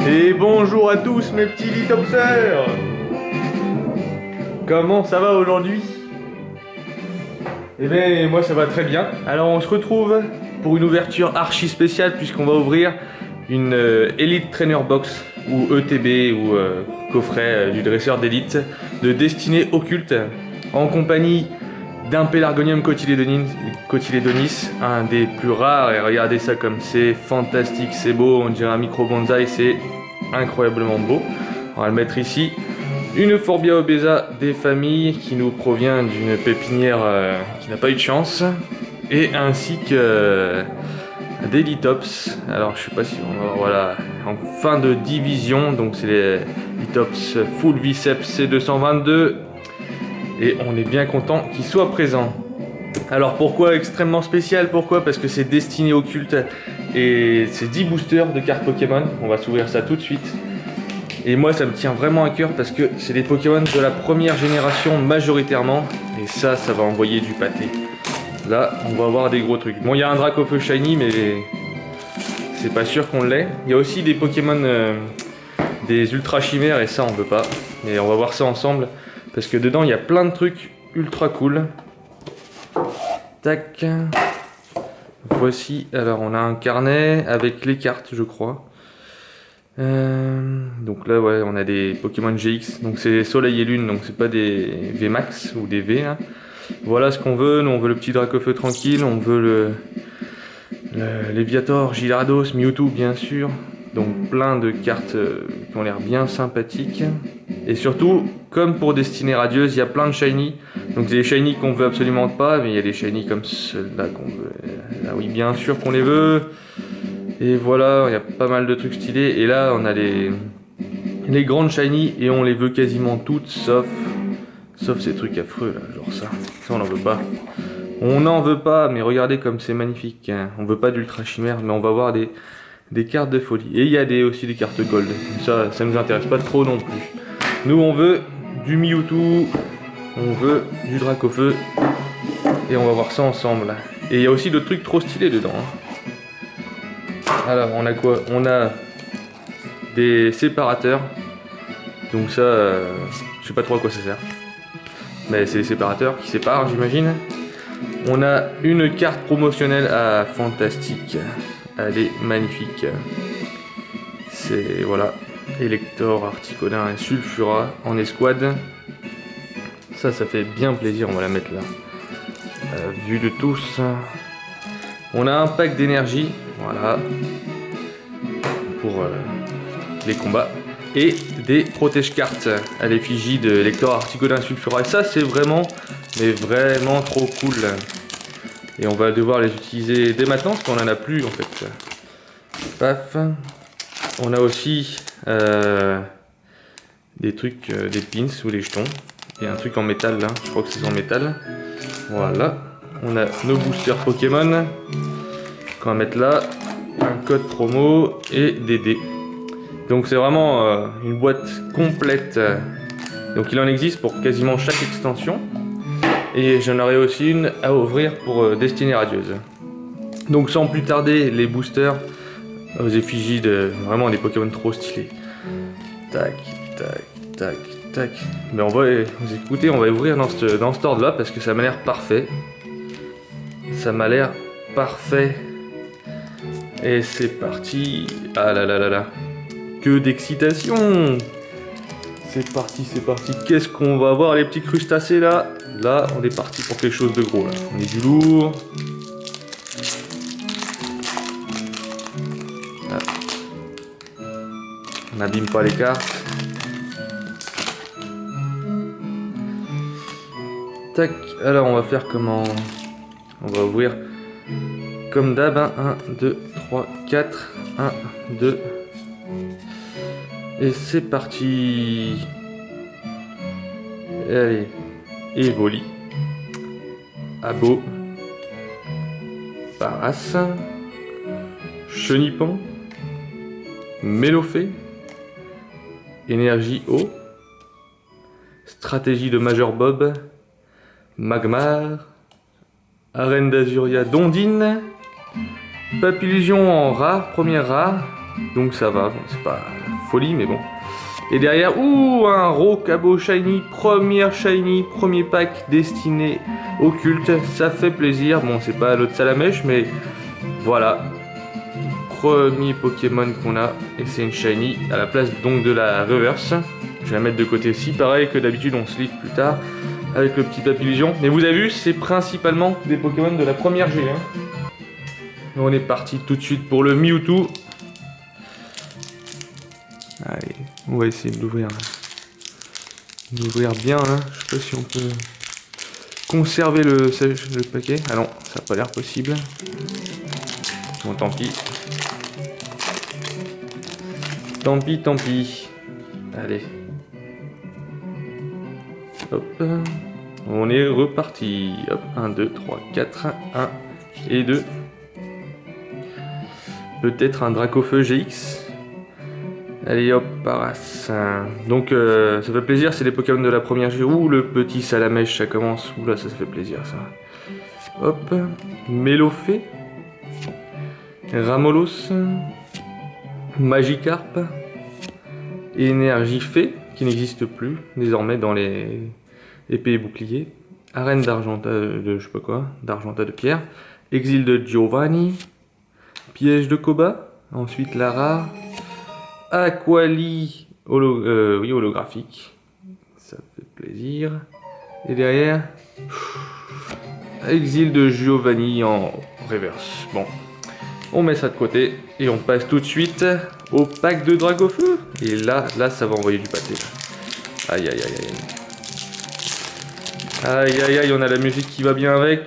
Et bonjour à tous mes petits litopsers. Comment ça va aujourd'hui? Eh bien moi ça va très bien. Alors on se retrouve pour une ouverture archi spéciale puisqu'on va ouvrir une Elite Trainer Box ou ETB ou coffret du dresseur d'élite de destinée occulte en compagnie d'un Pelargonium cotylédonis, un des plus rares, et regardez ça comme c'est fantastique, c'est beau, on dirait un micro bonsaï, c'est incroyablement beau. On va le mettre ici. Une Forbia obesa des familles qui nous provient d'une pépinière qui n'a pas eu de chance, et ainsi que des Litops. Alors je sais pas si on va, voilà, en fin de division, donc c'est les Litops Full Biceps C222. Et on est bien content qu'il soit présent. Alors pourquoi extrêmement spécial? Pourquoi? Parce que c'est destiné au culte et c'est 10 boosters de cartes Pokémon. On va s'ouvrir ça tout de suite. Et moi ça me tient vraiment à cœur parce que c'est des Pokémon de la première génération majoritairement. Et ça va envoyer du pâté. Là on va avoir des gros trucs. Bon, il y a un Dracofeu Shiny mais c'est pas sûr qu'on l'ait. Il y a aussi des Pokémon des Ultra Chimères et ça on veut pas. Et on va voir ça ensemble. Parce que dedans il y a plein de trucs ultra cool. Tac. Voici, alors on a un carnet avec les cartes je crois. Donc là ouais, on a des Pokémon GX. Donc c'est Soleil et Lune, donc c'est pas des VMAX ou des V. Hein. Voilà ce qu'on veut. Nous on veut le petit Dracofeu tranquille. On veut le Léviator, Gyarados, Mewtwo bien sûr. Donc plein de cartes qui ont l'air bien sympathiques. Et surtout, comme pour Destinée Radieuse, il y a plein de shiny. Donc il y a des shiny qu'on veut absolument pas, mais il y a des shiny comme ceux-là qu'on veut. Là oui, bien sûr qu'on les veut. Et voilà, il y a pas mal de trucs stylés. Et là, on a les grandes shiny et on les veut quasiment toutes, sauf ces trucs affreux là, genre ça. Ça on n'en veut pas. On n'en veut pas, mais regardez comme c'est magnifique. Hein. On veut pas d'ultra chimère, mais on va avoir des cartes de folie. Et il y a aussi des cartes gold. Ça nous intéresse pas trop non plus. Nous on veut du Mewtwo, on veut du Dracofeu. Et on va voir ça ensemble. Et il y a aussi d'autres trucs trop stylés dedans. Hein. Alors on a quoi? On a des séparateurs. Donc ça, je sais pas trop à quoi ça sert. Mais c'est des séparateurs qui séparent j'imagine. On a une carte promotionnelle à fantastique. Elle est magnifique. C'est voilà, Elector, Articodin et Sulfura en escouade. Ça fait bien plaisir, on va la mettre là. Vue de tous. On a un pack d'énergie, voilà, pour les combats. Et des protège-cartes à l'effigie de Elector, Articodin, Sulfura. Et ça c'est vraiment, mais vraiment trop cool. Et on va devoir les utiliser dès maintenant parce qu'on en a plus en fait. Paf. On a aussi des trucs, des pins ou des jetons. Et un truc en métal là, je crois que c'est en métal. Voilà. On a nos boosters Pokémon qu'on va mettre là. Un code promo et des dés. Donc c'est vraiment une boîte complète. Donc il en existe pour quasiment chaque extension. Et j'en aurai aussi une à ouvrir pour Destinée Radieuse. Donc sans plus tarder, les boosters aux effigies de vraiment des Pokémon trop stylés. Tac, tac, tac, tac. Mais on va vous écouter, on va ouvrir dans cet ordre là parce que ça m'a l'air parfait. Ça m'a l'air parfait. Et c'est parti. Ah là là là là. Que d'excitation! C'est parti, c'est parti. Qu'est-ce qu'on va avoir les petits crustacés là? Là, on est parti pour quelque chose de gros là. On est du lourd. Là. On n'abîme pas les cartes. Tac. Alors on va faire comment? On va ouvrir comme d'hab. 1, 2, 3, 4. 1, 2. Et c'est parti. Allez. Evoli. Abo. Paras. Chenipon. Mélofée. Énergie eau. Stratégie de Major Bob. Magmar. Arène d'Azuria Dondine. Papillusion en rare, première rare. Donc ça va, bon, c'est pas folie, mais bon. Et derrière, ouh, un Rocabo Shiny, première Shiny, premier pack destiné au culte. Ça fait plaisir. Bon, c'est pas l'autre Salamèche, mais voilà. Premier Pokémon qu'on a, et c'est une Shiny à la place donc de la reverse. Je vais la mettre de côté aussi, pareil que d'habitude, on se livre plus tard avec le petit papillusion. Mais vous avez vu, c'est principalement des Pokémon de la première G1. On est parti tout de suite pour le Mewtwo. Allez, on va essayer de l'ouvrir. D'ouvrir bien là. Je sais pas si on peut conserver le paquet. Ah non, ça n'a pas l'air possible. Bon, tant pis. Tant pis, tant pis. Allez. Hop. On est reparti. Hop, 1, 2, 3, 4. 1 et 2. Peut-être un Dracofeu GX. Allez hop, Paras. Donc ça fait plaisir, c'est les Pokémon de la première G. Ouh, le petit Salamèche, ça commence. Ouh là, ça fait plaisir ça. Hop, Mélofée. Ramolos. Magikarp. Énergifée, qui n'existe plus désormais dans les épées et boucliers. Arène d'Argenta de je sais pas quoi, d'Argenta de pierre. Exil de Giovanni. Piège de Koba. Ensuite la rare. Aquali oui, holographique. Ça fait plaisir. Et derrière, Exil de Giovanni en reverse. Bon, on met ça de côté et on passe tout de suite au pack de Dracofeu. Et là, ça va envoyer du pâté. Aïe, aïe, aïe, aïe. Aïe, aïe, aïe, on a la musique qui va bien avec.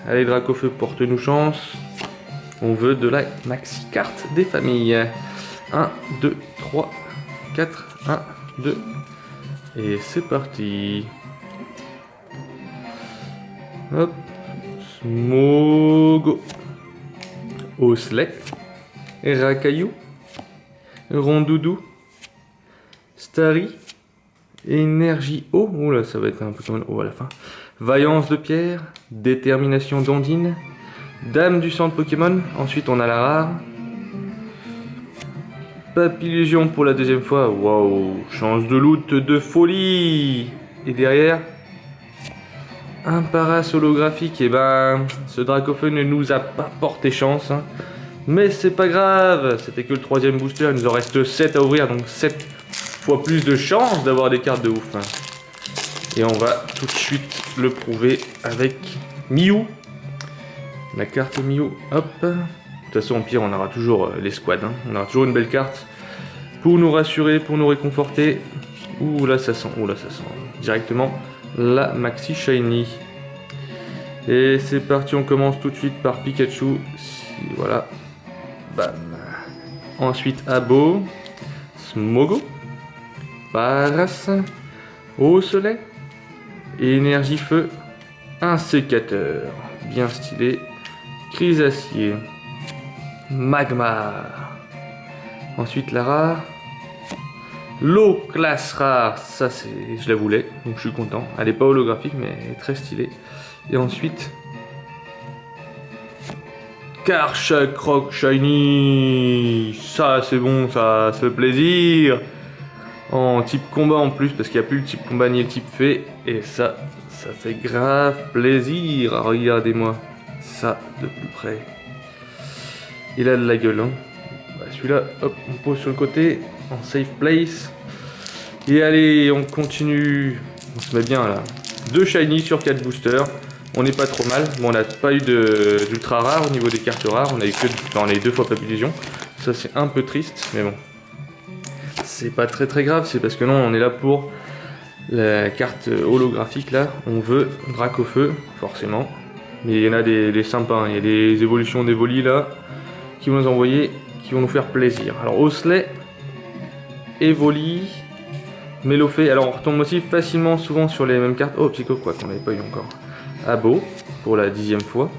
Allez, Dracofeu, porte-nous chance. On veut de la maxi carte des familles. 1, 2, 3, 4, 1, 2. Et c'est parti. Hop. Smogo. Osley. Rakayu. Rondoudou. Starry. Énergie eau. Oula, ça va être un peu comme eau à la fin. Vaillance de pierre. Détermination d'Ondine. Dame du centre Pokémon. Ensuite, on a la rare. Papillusion pour la deuxième fois. Waouh. Chance de loot de folie. Et derrière, un Paras holographique. Et ben, ce Dracofeu ne nous a pas porté chance. Hein. Mais c'est pas grave. C'était que le troisième booster. Il nous en reste 7 à ouvrir. Donc 7 fois plus de chances d'avoir des cartes de ouf. Hein. Et on va tout de suite le prouver avec Mew. La carte Mew. Hop. De toute façon, au pire, on aura toujours les squads. Hein. On aura toujours une belle carte pour nous rassurer, pour nous réconforter. Ouh là, ça sent directement la Maxi Shiny. Et c'est parti, on commence tout de suite par Pikachu. Voilà. Bam. Ensuite, Abo. Smogo. Paras. Ocelay. Énergie Feu. Un sécateur. Bien stylé. Crisacier. Magmar. Ensuite la rare. L'eau classe rare. Ça c'est, je la voulais, donc je suis content. Elle est pas holographique mais elle est très stylée. Et ensuite Karchakroc Shiny. Ça c'est bon, ça fait plaisir. En type combat en plus parce qu'il n'y a plus le type combat ni le type fée. Et ça fait grave plaisir. Regardez-moi ça de plus près. Il a de la gueule, hein. Bah, celui-là, hop, on pose sur le côté, en safe place. Et allez, on continue. On se met bien là. 2 shiny sur 4 boosters. On n'est pas trop mal. Bon, on n'a pas eu d'ultra rare au niveau des cartes rares. On a eu que dans les 2 fois papillusion. Ça, c'est un peu triste, mais bon. C'est pas très grave. C'est parce que non, on est là pour la carte holographique là. On veut Dracofeu, forcément. Mais il y en a des sympas. Il y a des évolutions d'Evoli là. Qui vont nous envoyer, qui vont nous faire plaisir. Alors Ocelay, Evoli, Mélofée. Alors on retombe aussi facilement souvent sur les mêmes cartes. Oh, Psycho quoi qu'on n'avait pas eu encore. Abo pour la 10e fois.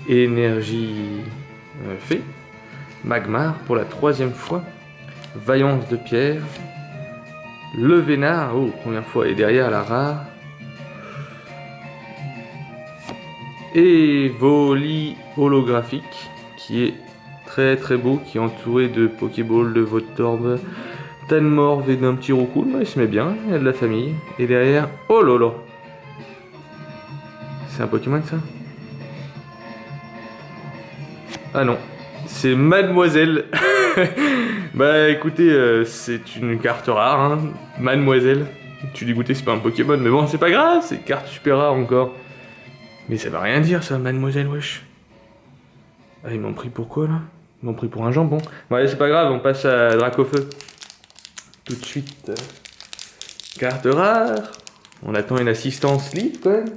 Énergie Fée. Magmar pour la 3e fois. Vaillance de pierre. Le Vénard, oh, première fois. Et derrière la rare. Evoli holographique qui est Très très beau, qui est entouré de Pokéball, de Voltorb, Tanmorve et d'un petit Roucoule. Il se met bien, il y a de la famille. Et derrière, oh lolo! C'est un Pokémon ça? Ah non, c'est Mademoiselle. Bah écoutez, c'est une carte rare, hein. Mademoiselle. Tu dégoûté, c'est pas un Pokémon, mais bon, c'est pas grave, c'est une carte super rare encore. Mais ça va rien dire ça, Mademoiselle, wesh. Ah, ils m'ont pris pour quoi là? Ils m'ont pris pour un jambon. Bon, allez, c'est pas grave, on passe à Dracofeu. Tout de suite. Carte rare. On attend une assistance libre quand même.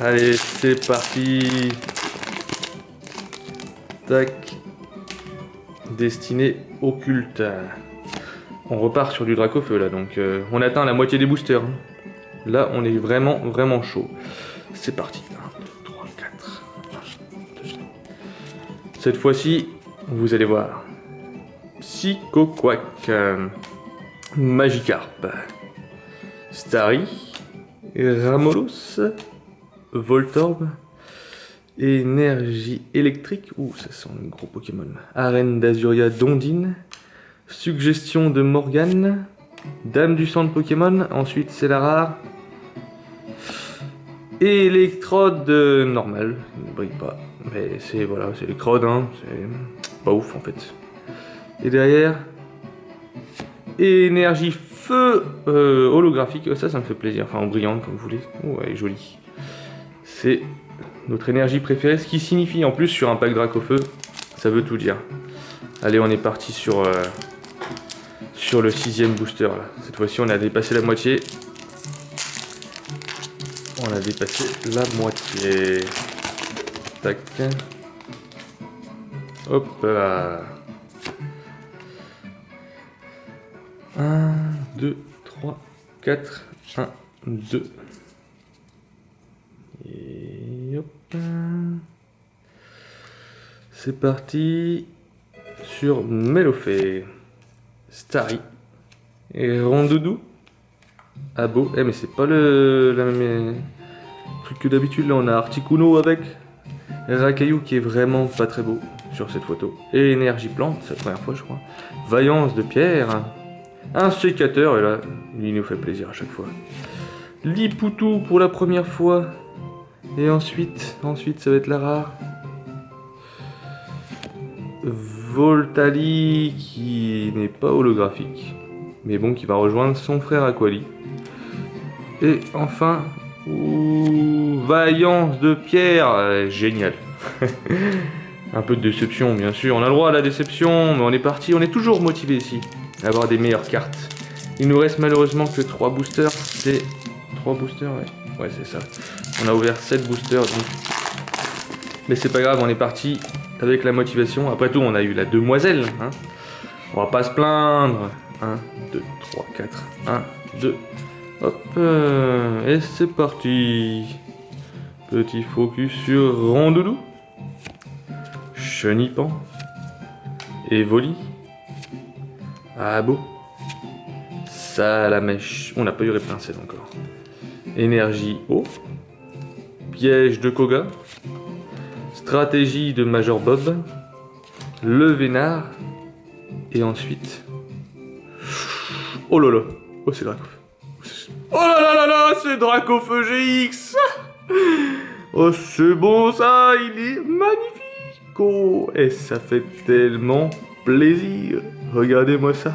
Allez, c'est parti. Tac. Destinée occulte. On repart sur du Dracofeu là, donc on atteint la moitié des boosters. Là, on est vraiment, vraiment chaud. C'est parti. 1, 2, 3, 4. 1, 2. Cette fois-ci, vous allez voir. Psychoquack. Magikarp. Starry. Ramolos. Voltorb. Énergie électrique. Ouh, ça sent un gros Pokémon. Arène d'Azuria Dondine. Suggestion de Morgane. Dame du sang de Pokémon. Ensuite, c'est la rare. Électrode normale. Ne brille pas. Mais c'est voilà, c'est électrode, hein. C'est pas ouf en fait. Et derrière. Énergie feu holographique. Ça me fait plaisir. Enfin, en brillante comme vous voulez. Oh, elle est jolie. C'est notre énergie préférée. Ce qui signifie en plus sur un pack Dracofeu. Ça veut tout dire. Allez, on est parti sur le 6ème booster là. Cette fois-ci on a dépassé la moitié. On a dépassé la moitié. Tac. Hop là. 1, 2, 3, 4, 1, 2. Et hop. C'est parti sur Melofée. Starry. Et Rondoudou. Abo. Eh mais c'est pas la même truc que d'habitude. Là on a Articuno avec Rakayu qui est vraiment pas très beau sur cette photo. Et Énergie Plante, c'est la première fois je crois. Vaillance de pierre. Un sécateur et là il nous fait plaisir à chaque fois. Lipoutou pour la première fois. Et ensuite ça va être la rare. Voltali qui n'est pas holographique, mais bon qui va rejoindre son frère Aquali. Et enfin, Vaillance de pierre, génial. Un peu de déception bien sûr, on a le droit à la déception, mais on est parti, on est toujours motivé ici à avoir des meilleures cartes. Il nous reste malheureusement que 3 boosters, c'est 3 boosters, ouais c'est ça. On a ouvert 7 boosters donc. Mais c'est pas grave, on est parti avec la motivation. Après tout, on a eu la demoiselle. Hein. On va pas se plaindre. 1, 2, 3, 4. 1, 2. Hop. Et c'est parti. Petit focus sur Rondoudou. Chenipan. Evoli. Abo. Salamèche. On n'a pas eu Répincelle encore. Énergie eau. Piège de Koga. Stratégie de Major Bob, le Vénard, et ensuite... Oh là là, oh c'est Dracofeu. Oh là là là là, c'est Dracofeu GX. Oh c'est bon ça, il est magnifique. Oh, et ça fait tellement plaisir. Regardez-moi ça.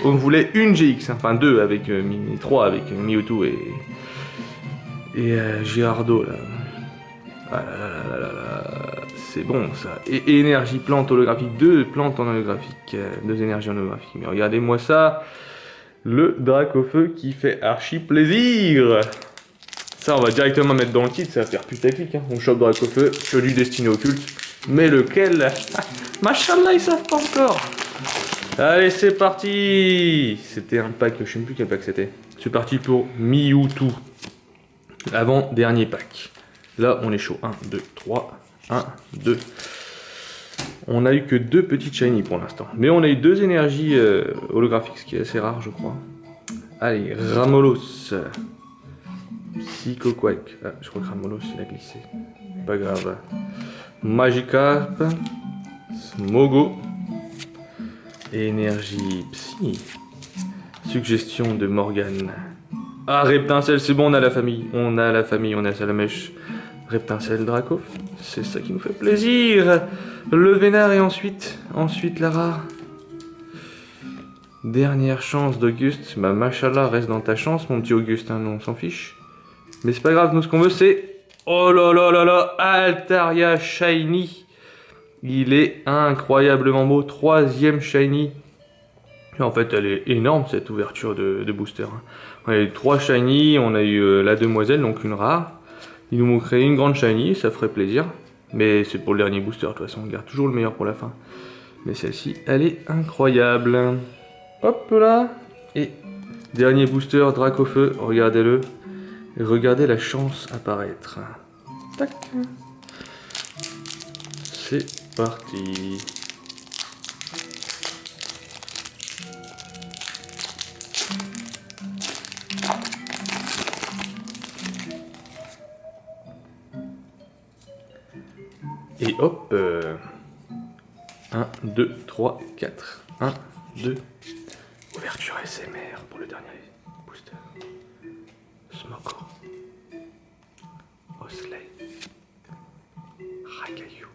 On voulait une GX, enfin 2 avec 3 avec Mewtwo et Girardeau là. Ah là là là là là, c'est bon ça. Et énergie plante holographique, 2 plantes en holographique, 2 énergies en holographique. Mais regardez-moi ça, le Dracofeu qui fait archi plaisir. Ça, on va directement mettre dans le kit, ça va faire putaclic. Hein. On chope Dracofeu, que du destiné occulte. Mais lequel? Machallah, ils savent pas encore. Allez, c'est parti. C'était un pack, je sais même plus quel pack c'était. C'est parti pour Mewtwo. Avant-dernier pack. Là, on est chaud. 1, 2, 3. 1, 2. On a eu que 2 petites shiny pour l'instant. Mais on a eu 2 énergies holographiques, ce qui est assez rare, je crois. Allez, Ramolos. Psychoquack. Ah, je crois que Ramolos, il a glissé. pas grave. Magikarp, Smogo, Énergie Psy, Suggestion de Morgane. Ah, Reptincelle, c'est bon, on a la famille, on a Salamèche, Reptincelle, Dracof, c'est ça qui nous fait plaisir. Le Vénard et ensuite la rare. Dernière chance d'Auguste, bah machallah, reste dans ta chance mon petit Auguste, hein, on s'en fiche. Mais c'est pas grave, nous ce qu'on veut c'est... Oh là là là là, Altaria Shiny. Il est incroyablement beau, 3e Shiny. En fait elle est énorme cette ouverture de booster. On a eu 3 Shiny, on a eu la demoiselle, donc une rare. Il nous manquerait une grande Shiny, ça ferait plaisir. Mais c'est pour le dernier booster, de toute façon on garde toujours le meilleur pour la fin. Mais celle-ci, elle est incroyable. Hop là. Et dernier booster, Dracofeu, regardez-le. Et regardez la chance apparaître. Tac. C'est parti. Et hop. 1, 2, 3, 4. 1, 2. Ouverture SMR pour le dernier booster. Smogo. Osley. Ragaillou.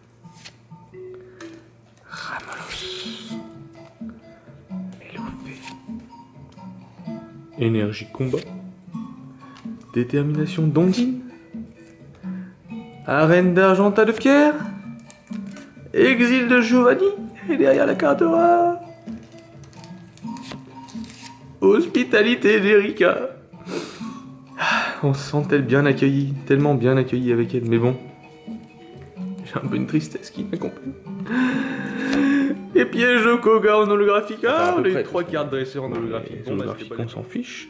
Ramolos. Meloufé. Énergie combat. Détermination d'Ondine. Arène d'Argentat de Pierre. Exil de Giovanni. Et derrière la carte rare. Hospitalité d'Erika. On se sent tellement bien accueilli avec elle, mais bon, j'ai un peu une tristesse qui m'accompagne. Et piège au Koga en holographique. Ah, on a eu 3 cartes dressées en holographique. On s'en fiche.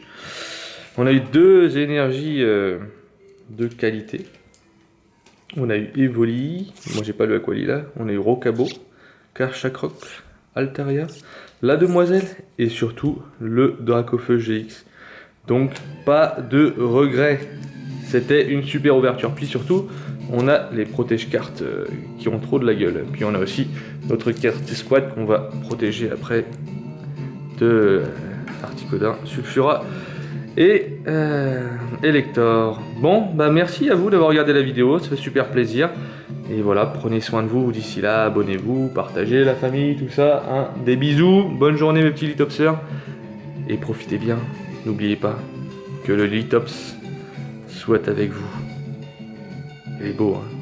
On a eu 2 énergies de qualité. On a eu Evoli, moi j'ai pas le Aquali là. On a eu Rocabo, Karchakroc, Altaria, la demoiselle et surtout le Dracofeu GX. Donc pas de regret, c'était une super ouverture. Puis surtout, on a les protège-cartes qui ont trop de la gueule. Puis on a aussi notre carte escouade qu'on va protéger après de Articodin, Sulfura et Elector. Bon, bah merci à vous d'avoir regardé la vidéo, ça fait super plaisir. Et voilà, prenez soin de vous d'ici là, abonnez-vous, partagez la famille, tout ça. Hein. Des bisous, bonne journée mes petits Litopsers. Et profitez bien, n'oubliez pas que le Litops soit avec vous. Il est beau, hein.